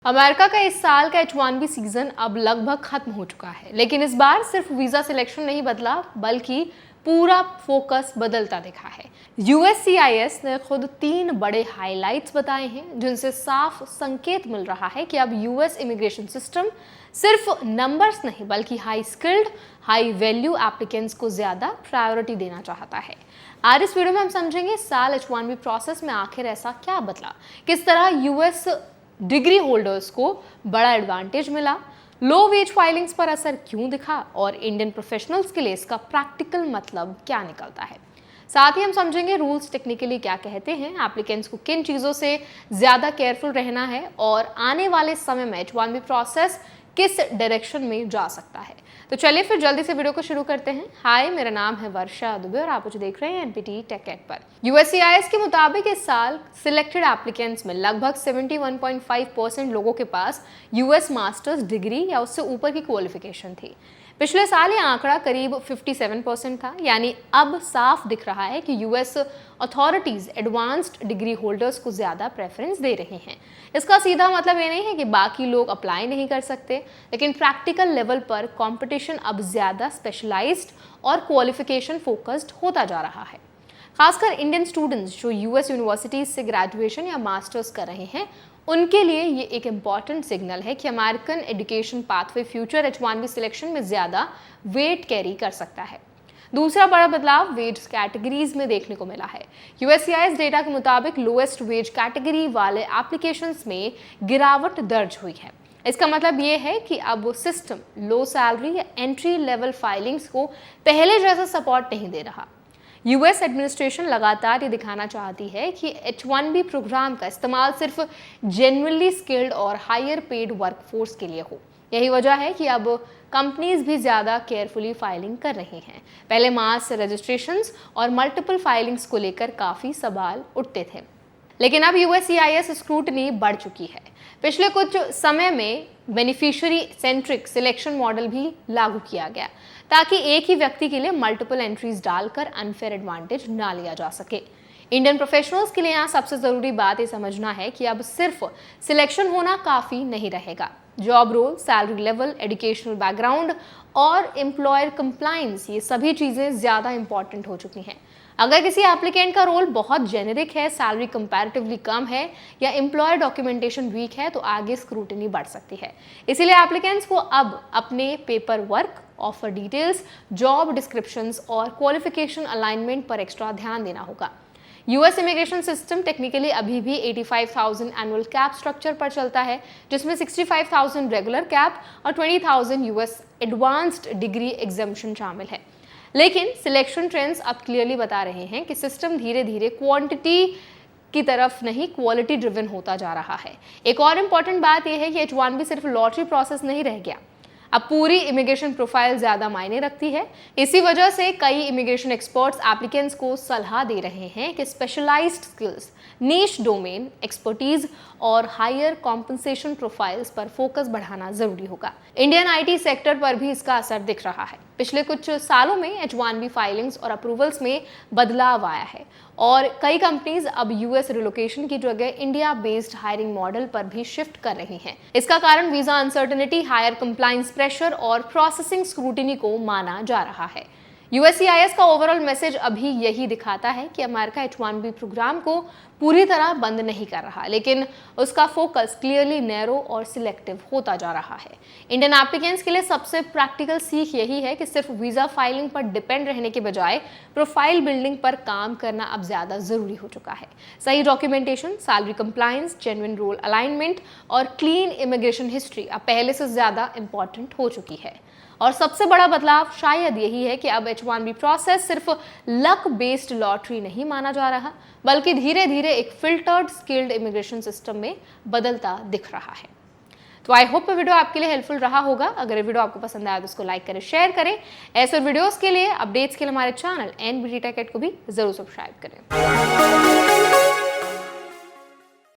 America का इस साल का H1B सीजन अब लगभग खत्म हो चुका है, लेकिन इस बार सिर्फ वीजा सिलेक्शन नहीं बदला बल्कि पूरा फोकस बदलता दिखा है। USCIS ने खुद 3 बड़े हाइलाइट्स बताए हैं जिनसे साफ संकेत मिल रहा है कि अब US इमिग्रेशन सिस्टम सिर्फ नंबर्स नहीं बल्कि high skilled high value applicants को ज्यादा प्रायोरिटी देना चाहता है। आज इस वीडियो में हम समझेंगे साल H1B प्रोसेस में आखिर ऐसा क्या बदला, किस तरह US डिग्री होल्डर्स को बड़ा एडवांटेज मिला, लो वेज फाइलिंग्स पर असर क्यों दिखा और इंडियन प्रोफेशनल्स के लिए इसका प्रैक्टिकल मतलब क्या निकलता है। साथ ही हम समझेंगे रूल्स टेक्निकली क्या कहते हैं, एप्लीकेंट्स को किन चीज़ों से ज़्यादा केयरफुल रहना है और आने वाले समय में H1B प्रोसेस किस डायरेक्शन में जा सकता है। तो चलिए फिर जल्दी से वीडियो को शुरू करते हैं। हाय, मेरा नाम है वर्षा दुबे और आप मुझे देख रहे हैं NPT टेक एड पर। USCIS के मुताबिक इस साल सिलेक्टेड एप्लीकेंट्स में लगभग 71.5% लोगों के पास US मास्टर्स डिग्री या उससे ऊपर की क्वालिफिकेशन थी। पिछले साल ये आंकड़ा करीब 57% था, यानी अब साफ दिख रहा है कि US authorities advanced degree holders को ज़्यादा प्रेफरेंस दे रहे हैं। इसका सीधा मतलब ये नहीं है कि बाकी लोग अप्लाई नहीं कर सकते, लेकिन प्रैक्टिकल लेवल पर कंपटीशन अब ज़्यादा स्पेशलाइज्ड और क्वालिफिकेशन फोकस्ड होता जा रहा है। खासकर इंडियन स्टूडेंट्स जो US यूनिवर्सिटीज से ग्रेजुएशन या मास्टर्स कर रहे हैं, उनके लिए ये एक इम्पॉर्टेंट सिग्नल है कि American education pathway future H1B selection में ज़्यादा वेट कैरी कर सकता है। दूसरा बड़ा बदलाव वेज कैटेगरीज में देखने को मिला है। USCIS डेटा के मुताबिक लोएस्ट वेज कैटेगरी वाले एप्लीकेशंस में गिरावट दर्ज हुई है। इसका मतलब ये है कि अब सिस्टम लो सैलरी या एंट्री लेवल फाइलिंग्स को पहले जैसा सपोर्ट नहीं दे रहा। US एडमिनिस्ट्रेशन लगातार ये दिखाना चाहती है कि H1B प्रोग्राम का इस्तेमाल सिर्फ जेन्युइनली स्किल्ड और हायर पेड वर्कफोर्स के लिए हो। यही वजह है कि अब कंपनीज भी ज़्यादा केयरफुली फाइलिंग कर रही हैं। पहले मास रजिस्ट्रेशंस और मल्टीपल फाइलिंग्स को लेकर काफ़ी सवाल उठते थे, लेकिन अब USCIS स्क्रूटनी बढ़ चुकी है। पिछले कुछ समय में बेनिफिशियरी सेंट्रिक सिलेक्शन मॉडल भी लागू किया गया ताकि एक ही व्यक्ति के लिए मल्टीपल एंट्रीज डालकर अनफेयर एडवांटेज ना लिया जा सके। इंडियन प्रोफेशनल्स के लिए यहाँ सबसे ज़रूरी बात ये समझना है कि अब सिर्फ सिलेक्शन होना काफ़ी नहीं रहेगा। Job role, salary level, educational background और एम्प्लॉयर कंप्लायंस, ये सभी चीज़ें ज़्यादा इंपॉर्टेंट हो चुकी हैं। अगर किसी एप्लीकेंट का रोल बहुत जेनेरिक है, सैलरी कंपैरेटिवली कम है या एम्प्लॉयर डॉक्यूमेंटेशन वीक है, तो आगे स्क्रूटनी बढ़ सकती है। इसीलिए एप्लीकेंट्स को अब अपने paper work, offer details, job descriptions और क्वालिफिकेशन अलाइनमेंट पर एक्स्ट्रा ध्यान देना होगा। US इमिग्रेशन सिस्टम टेक्निकली अभी भी 85,000 एनुअल कैप स्ट्रक्चर पर चलता है, जिसमें 65,000 रेगुलर कैप और 20,000 US एडवांस्ड डिग्री एग्जम्पशन शामिल है। लेकिन सिलेक्शन ट्रेंड्स अब क्लियरली बता रहे हैं कि सिस्टम धीरे धीरे क्वांटिटी की तरफ नहीं, क्वालिटी ड्रिवन होता जा रहा है। एक और इम्पॉर्टेंट बात यह है कि H1B सिर्फ लॉटरी प्रोसेस नहीं रह गया, अब पूरी इमिग्रेशन प्रोफाइल ज़्यादा मायने रखती है। इसी वजह से कई इमिग्रेशन एक्सपर्ट्स एप्लीकेंट्स को सलाह दे रहे हैं कि स्पेशलाइज्ड स्किल्स, नीश डोमेन एक्सपर्टीज और हायर कॉम्पनसेशन प्रोफाइल्स पर फोकस बढ़ाना ज़रूरी होगा। इंडियन IT सेक्टर पर भी इसका असर दिख रहा है। पिछले कुछ सालों में H1B फाइलिंग्स और अप्रूवल्स में बदलाव आया है और कई कंपनीज अब US रिलोकेशन की जगह इंडिया बेस्ड हायरिंग मॉडल पर भी शिफ्ट कर रही हैं। इसका कारण visa uncertainty, higher compliance pressure और प्रोसेसिंग स्क्रूटिनी को माना जा रहा है। USCIS का ओवरऑल मैसेज अभी यही दिखाता है कि अमेरिका H1B प्रोग्राम को पूरी तरह बंद नहीं कर रहा, लेकिन उसका फोकस क्लियरली नैरो और सिलेक्टिव होता जा रहा है। इंडियन एप्लीकेंट्स के लिए सबसे प्रैक्टिकल सीख यही है कि सिर्फ वीज़ा फाइलिंग पर डिपेंड रहने के बजाय प्रोफाइल बिल्डिंग पर काम करना अब ज़्यादा ज़रूरी हो चुका है। सही documentation, salary compliance, genuine role alignment और क्लीन इमिग्रेशन हिस्ट्री अब पहले से ज़्यादा इंपॉर्टेंट हो चुकी है। और सबसे बड़ा बदलाव शायद यही है कि अब H1B प्रोसेस सिर्फ लक बेस्ड लॉटरी नहीं माना जा रहा, बल्कि धीरे धीरे एक फिल्टर्ड स्किल्ड इमिग्रेशन सिस्टम में बदलता दिख रहा है। तो आई होप ये वीडियो आपके लिए हेल्पफुल रहा होगा। अगर ये वीडियो आपको पसंद आया तो उसको लाइक करें, शेयर करें। ऐसे वीडियोस के लिए, अपडेट्स के लिए हमारे चैनल NPT टेक एड को भी जरूर सब्सक्राइब करें।